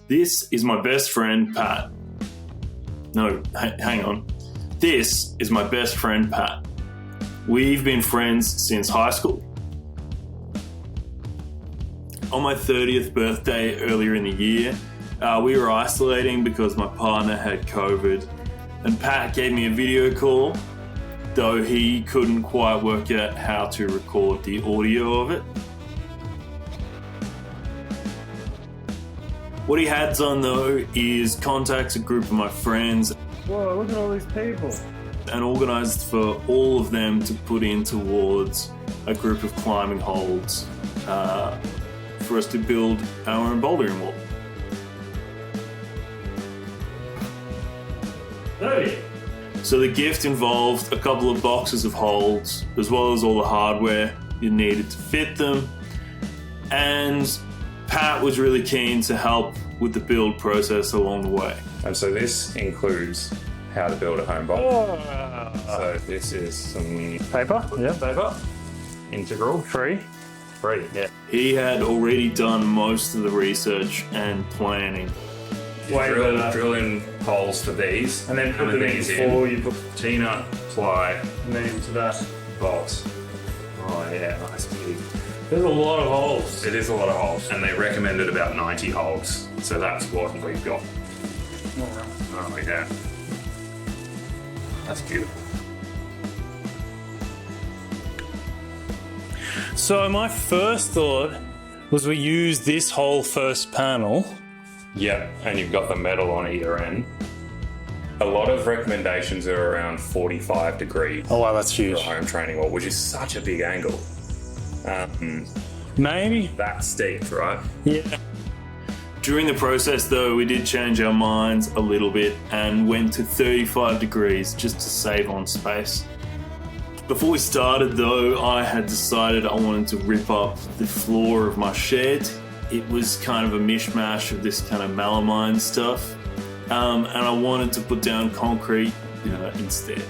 This is my best friend, Pat. No, hang on. This is my best friend, Pat. We've been friends since high school. On my 30th birthday earlier in the year, we were isolating because my partner had COVID, and Pat gave me a video call, though he couldn't quite work out how to record the audio of it. What he had done though is contact a group of my friends. Whoa, look at all these people. And organised for all of them to put in towards a group of climbing holds for us to build our own bouldering wall. Hey. So the gift involved a couple of boxes of holds, as well as all the hardware you needed to fit them. And Pat was really keen to help with the build process along the way. And so this includes how to build a home bolt. Oh. So this is some Paper? Yeah. paper, integral, Free. yeah. He had already done most of the research and planning. Drill in holes for these, And then put them in these before you put T-nut, ply, them into that. bolts. Oh yeah, nice big. There's a lot of holes. It is a lot of holes, and they recommended about 90 holes. So that's what we've got. Oh yeah, that's beautiful. So my first thought was we use this whole first panel. Yeah, and you've got the metal on either end. A lot of recommendations are around 45 degrees Oh wow, that's for huge. a home training wall, which is such a big angle. Maybe. That's steep, right? Yeah. During the process though, we did change our minds a little bit and went to 35 degrees just to save on space. Before we started though, I had decided I wanted to rip up the floor of my shed. It was kind of a mishmash of this kind of melamine stuff. And I wanted to put down concrete instead.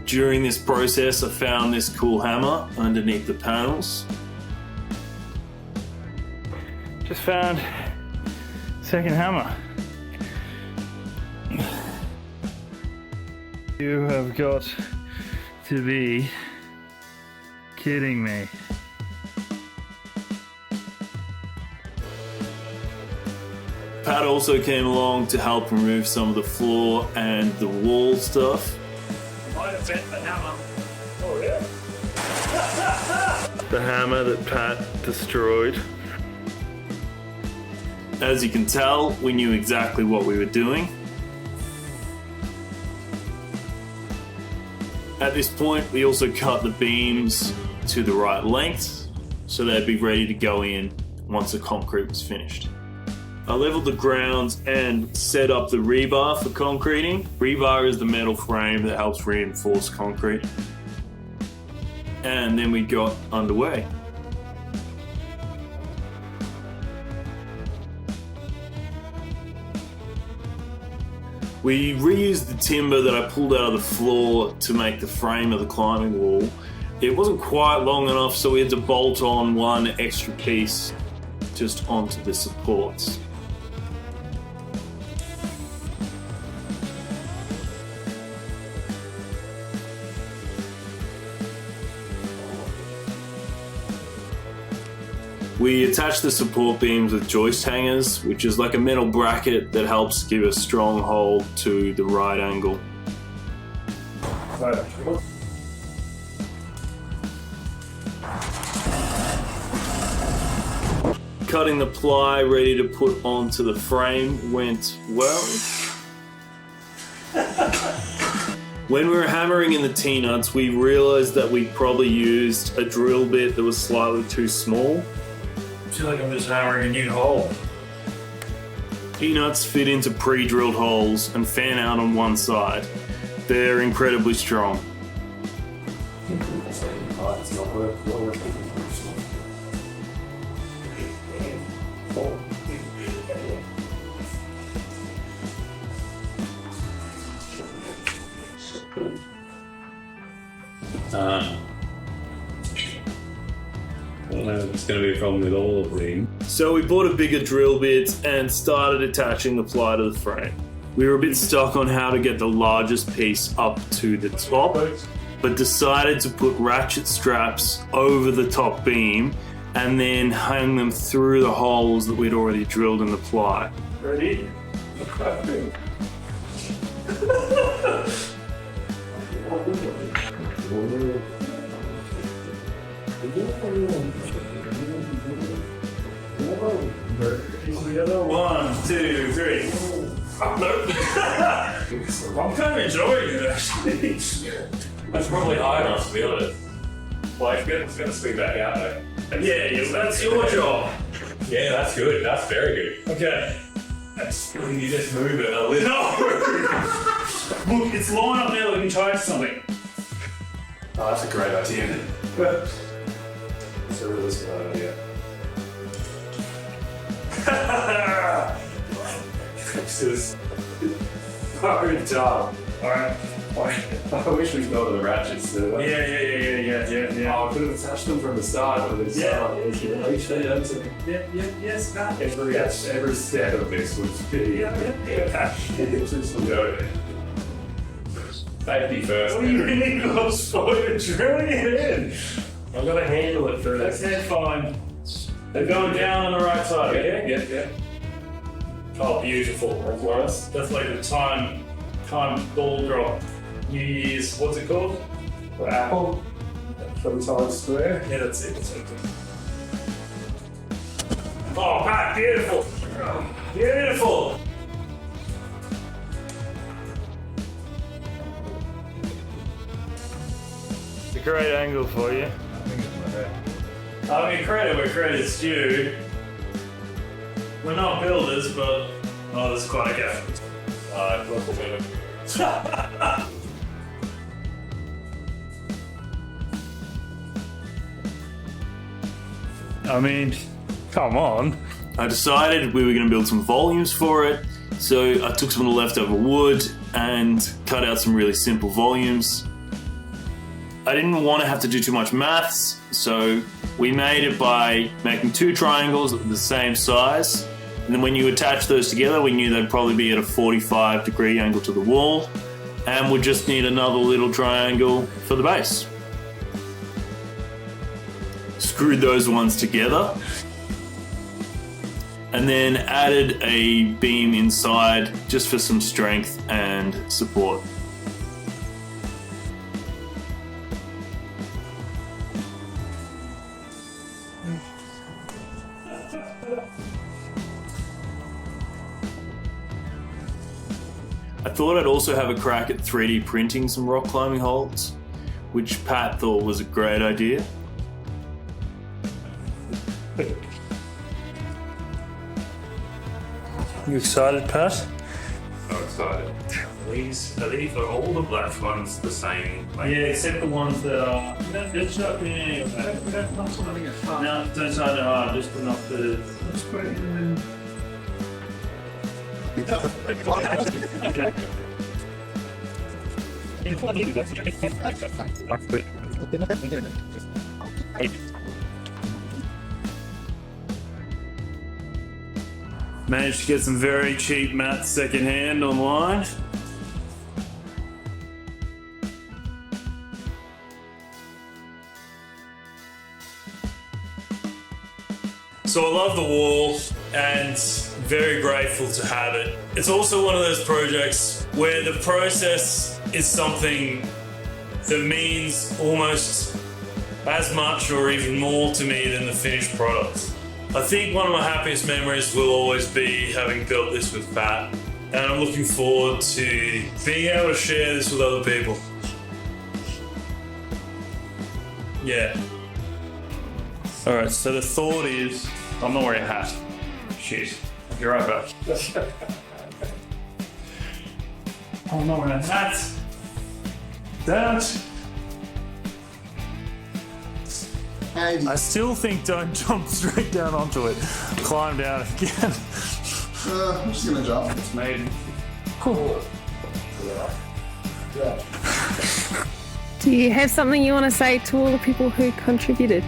During this process, I found this cool hammer underneath the panels. Just found second hammer. You have got to be kidding me. Pat also came along to help remove some of the floor and the wall stuff. Might have bent the hammer. Oh yeah. The hammer that Pat destroyed. As you can tell, we knew exactly what we were doing. At this point, we also cut the beams to the right length so they'd be ready to go in once the concrete was finished. I leveled the ground and set up the rebar for concreting. Rebar is the metal frame that helps reinforce concrete. And then we got underway. We reused the timber that I pulled out of the floor to make the frame of the climbing wall. It wasn't quite long enough, so we had to bolt on one extra piece just onto the supports. We attach the support beams with joist hangers, which is like a metal bracket that helps give a strong hold to the right angle. Cutting the ply ready to put onto the frame went well. When we were hammering in the T-nuts, we realized that we probably used a drill bit that was slightly too small. I feel like I'm just hammering a new hole. T-nuts fit into pre-drilled holes and fan out on one side. They're incredibly strong. I don't know if it's going to be a problem with all of them. So we bought a bigger drill bit and started attaching the ply to the frame. We were a bit stuck on how to get the largest piece up to the top, but decided to put ratchet straps over the top beam and then hang them through the holes that we'd already drilled in the ply. Ready? One, two, three. I'm kind of enjoying it actually. That's probably high enough to be honest. Like, it's going to swing back out though. That's your job. Yeah, that's good. That's very good. Okay. You just move it a little. No! Look, it's line up now that we can charge something. Oh, that's a great idea. That's a really smart idea. This is hard job. Alright. I wish we thought of the ratchets too. Yeah. Oh, I could have attached them from the start, but it's Yes, Matt. every step of this was pretty. Safety first. What do you really got for drilling it in? I've got to handle it first. Okay, fine. They're going down on the right side, okay? Yeah. Oh, beautiful. That's like the time ball drop. New Year's, what's it called? Apple from Times Square. Yeah, that's it. Oh, Pat, beautiful. Beautiful. It's a great angle for you. I mean, credit where credit's due. We're not builders, but there's quite a gap. I mean, come on. I decided we were going to build some volumes for it, so I took some of the leftover wood and cut out some really simple volumes. I didn't want to have to do too much maths, so we made it by making two triangles of the same size, and then when you attach those together, we knew they'd probably be at a 45-degree angle to the wall, and we'd just need another little triangle for the base. Screwed those ones together, and then added a beam inside just for some strength and support. I thought I'd also have a crack at 3D printing some rock climbing holds, which Pat thought was a great idea. You excited, Pat? So excited. These are all the black ones the same? Yeah, except the ones that are. Just not any of that. No, don't try that hard. Just enough to. Let's put it in. Managed to get some very cheap mats secondhand online. So I love the wall and very grateful to have it. It's also one of those projects where the process is something that means almost as much or even more to me than the finished product. I think one of my happiest memories will always be having built this with Pat, and I'm looking forward to being able to share this with other people. Yeah. Alright, so the thought is, I'm not wearing a hat. Shit. I'll be right back. I'm not wearing a hat. That. Maybe. I still think don't jump straight down onto it. Climb down again. I'm just gonna jump. It's made. Yeah. Do you have something you want to say to all the people who contributed?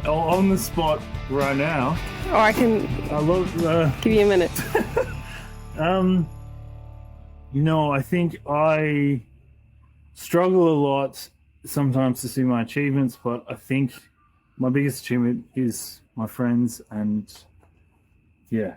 On the spot right now. Or I can I love. give you a minute. I think I struggle a lot sometimes to see my achievements, but I think my biggest achievement is my friends, and yeah,